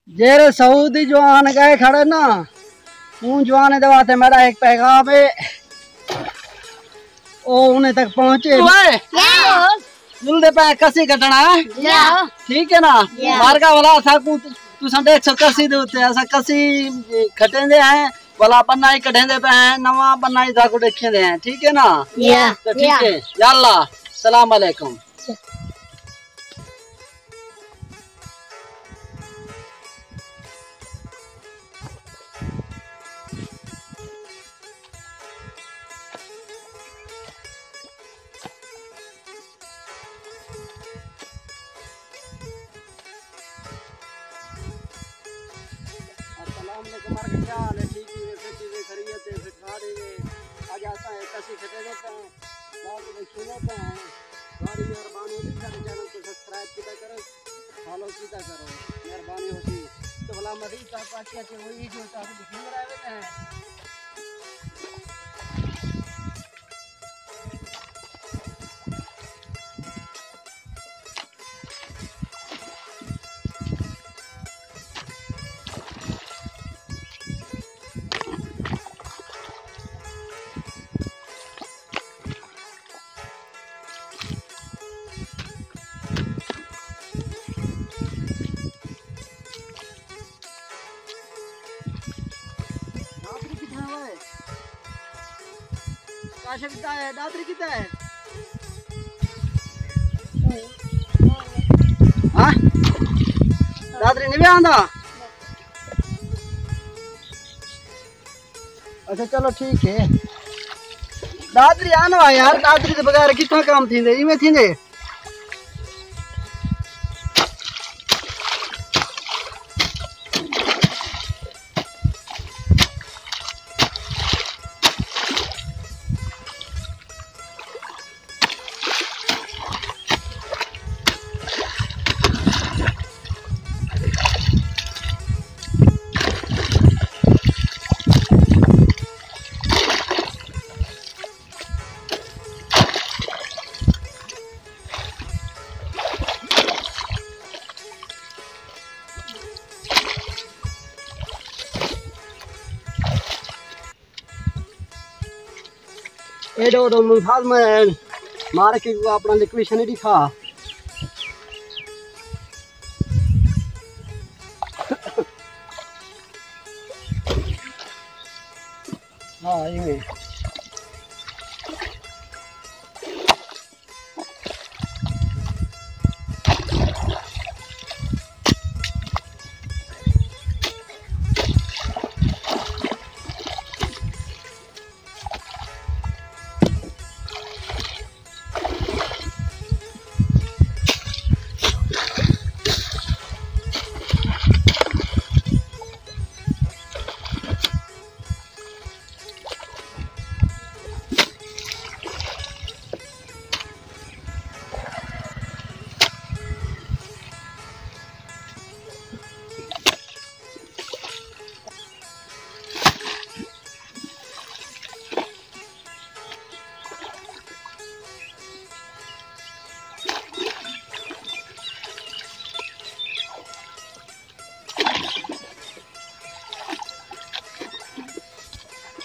जेरे सऊदी जवान गए खड़े ना, उन जवान दवाते मेरा एक पैगाम है, ओ उन्हें तक पहुंचे। जुल्दे पे कसी कटना है, ठीक है ना। मार्गा वाला था तू संडे कसी दे होते ऐसा कसी खटेंदे हैं वाला पन्ना ही कटेंदे पे हैं, नवा पन्ना ही था को देखे दे हैं, ठीक है ना। तो ठीक है, यल्ला सलाम अलैकुम। क्या हाल है? ठीक है, फिर चीजें खरीदते हैं, फिर खा देंगे। आ जाता है कसी खटे देते हैं, बात देखी लेते हैं। हमारी मेहरबानी होती है, चैनल को सब्सक्राइब किया करो, फॉलो किया करो, मेहरबानी होती। तो भला मरीज का पास के वही जो चाहते दिखने रहे हैं। कितना है दादरी कितना है? हाँ दादरी नहीं भी आंदा। अच्छा चलो ठीक है, दादरी आना यार, दादरी के बगैर कितना काम थी इवें थी। एडो डो मुफाद में मार के अपना लिक्विशन ही दिखा। हाँ ये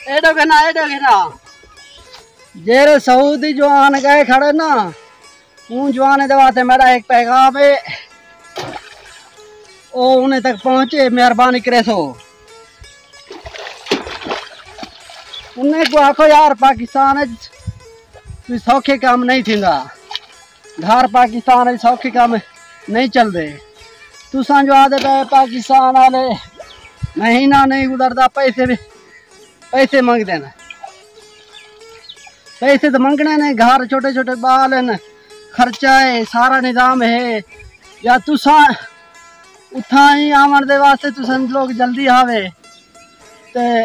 एडो कहना जेरे सऊदी जवान गए खड़े ना, उन जवान दवाते मेरा एक पैगाम है, ओ उन्हें तक पहुंचे, मेहरबानी करे सो। उन्हें को आखो यार पाकिस्तान है सौखे काम नहीं थींदा, घर पाकिस्तान है सौखे काम नहीं चल रहे। तुसा जो आदे पे पाकिस्तान वाले महीना नहीं गुजरता, पैसे मांग देना, पैसे तो मंगने ने, घर छोटे छोटे बाल हैं, खर्चा है, सारा निजाम है। या तुसा उठा ही आवन दे वास्ते तुसन लोग जल्दी आवे ते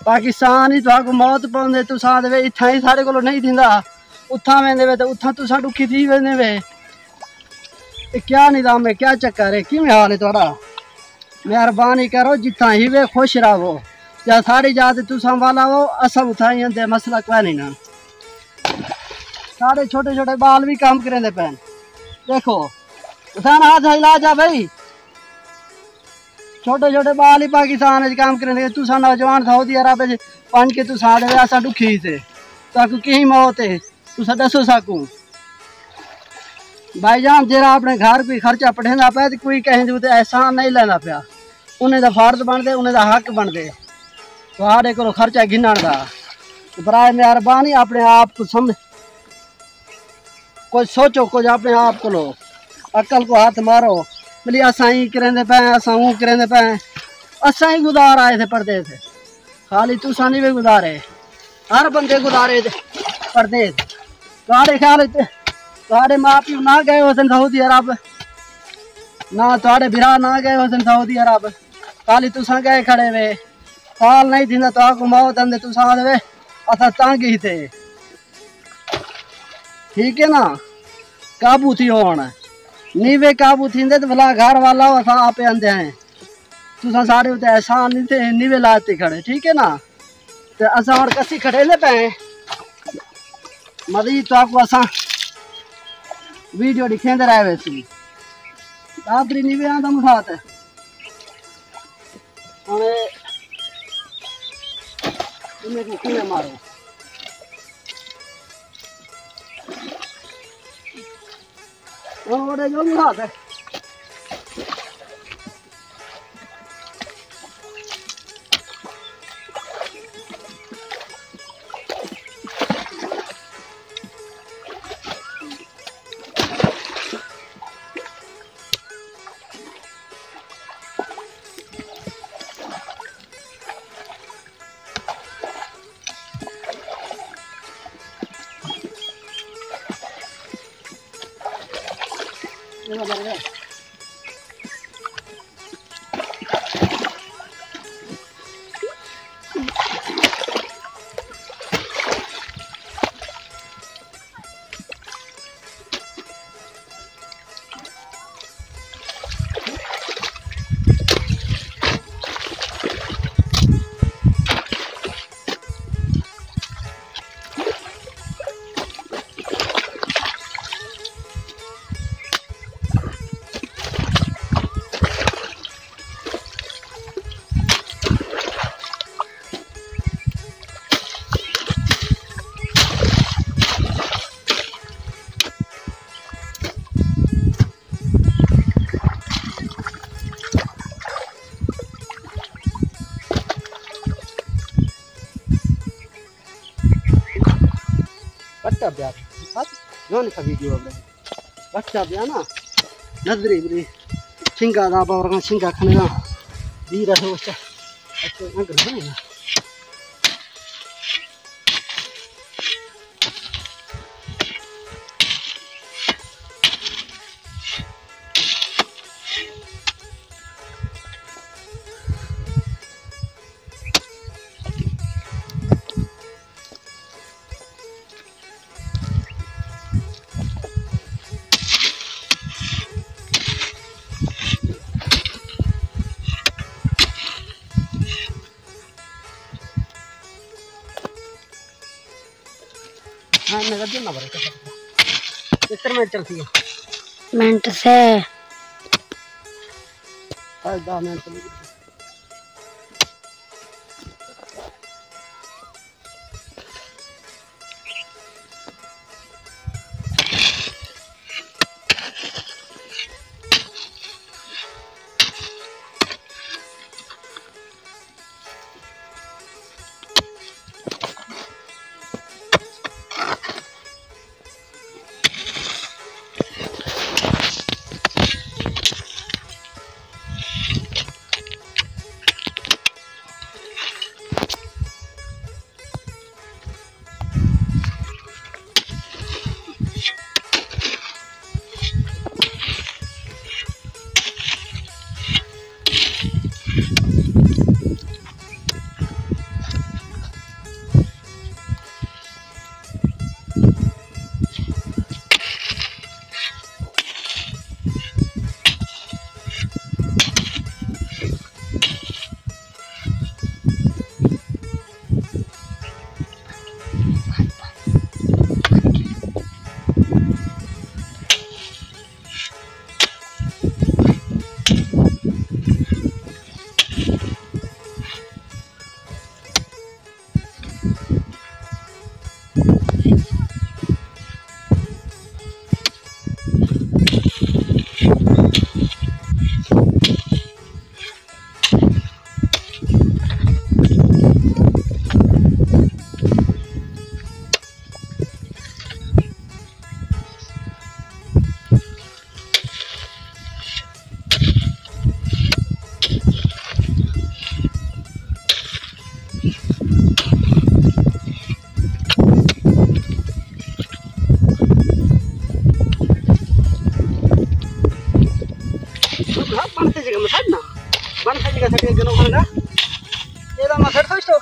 पाकिस्तान ही तुहाको मौत पाउंदे, तुसा दे इत्था ही साढ़े कोलो नहीं थींदा, उठा वेंदे वे ते उठा तुसा दुखी थी वेंदे वे। क्या निजाम है, क्या चक्कर है, किवें हाल है तुहाड़ा? मेहरबानी करो जितना ही वे खुश रहो, या सारी जात तुसा वाला हो असा उठाई दे, मसला कोई नहीं ना। सारे छोटे छोटे बाल भी काम करेंदे पैन, देखो उठाना हाथ हिला जा भाई, छोटे छोटे बाल ही पाकिस्तान च काम करेंगे तुसा नौजवान सऊदी अरब च पंज के तुसा दे असा दुखी थे ताकू की मौत है तुसा दसो सकूं भाईजान जरा अपने घर कोई खर्चा पढ़ेंदा पे तो कोई कहें तो एहसान नहीं लेना पिया उन्हें दा फर्ज बनदे उन्हें दा हक बनदे तुहाडे कोलों खर्चा गिनण दा बराए मेहरबानी अपने आप को समझ कुछ सोचो कुछ अपने आप को लो अकल को हाथ मारो बोली असा ही करेंदे पे असा ऊ करेंदे पे असा ही गुजार आए थे परदेस खाली तुसा नहीं भी गुजारे हर बंदे गुजारे परदेस तुहाडे ख्याल तुहाडे माँ प्यो ना गए हो सऊदी अरब ना तुहाडे बिरा ना गए हो सऊदी अरब खाली तुसा गए खड़े वे साल नहीं थींदा तुहाको मौत आंदे तुसा आंदे असा तंग ही थे ठीक है ना काबू थी होण नीवे काबू थींदे तो भला घर वाला असा आपे आंदे हैं तुसा सारे उते एहसान नहीं थे नीवे लाते खड़े ठीक है ना तो असा और कसी खड़े ले पे मदी तुहाको असा वीडियो दिखेंदे रहे वैसे दादरी नीवे आंदा मुसात हने तुम्हें को किए मारो और जो मुसात है का वीडियो बच्चा भी ना नजरी बरी छिंगा दा बावर छिंगा खने दा दी रहे बच्चा अच्छा अंग है ना नगर देना पड़ेगा कितने मिनट चलती है मिनट से 10 मिनट जगह में ना बन से जगह से जनो खाना ये दा मथर तो इसको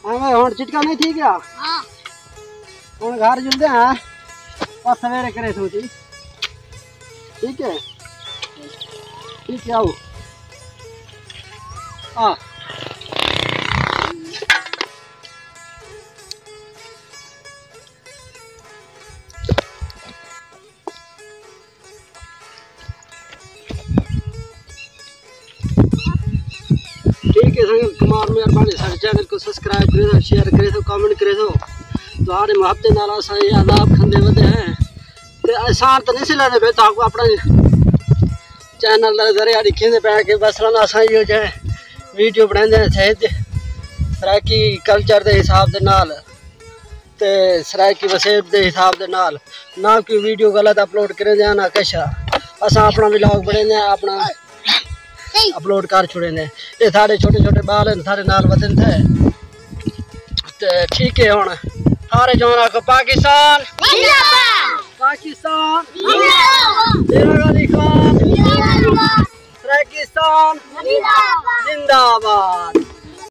हम चिटका नहीं थी क्या हां हम घर जुलते हैं और सवेरे करे सोची ठीक है आओ हां ठीक है संग कुमार मेहरबानी सारे चैनल को सब्सक्राइब करे दो शेयर करे दो कमेंट करे दो तुम्हारे मुहब्बत नाल असा ये आदाब खंदे वदे हैं ते आसान तो नहीं से लेने पे ताको अपना चैनल दा जरिया दिखिंदे पे के बस ना असा यो जे वीडियो बनांदे हैं सही सराकी कल्चर दे हिसाब दे नाल ते सराकी वसेब दे हिसाब दे नाल ना कि वीडियो गलत अपलोड करे दे ना कशा असा अपना व्लॉग बनांदे अपना अपलोड कर छुड़े ने ये सारे छोटे छोटे बाल हैं सारे नाल वतन थे ते ठीक है हुन सारे जोना को पाकिस्तान जिंदाबाद पाकिस्तान जिंदाबाद तेरा गाली खान जिंदाबाद पाकिस्तान जिंदाबाद जिंदाबाद।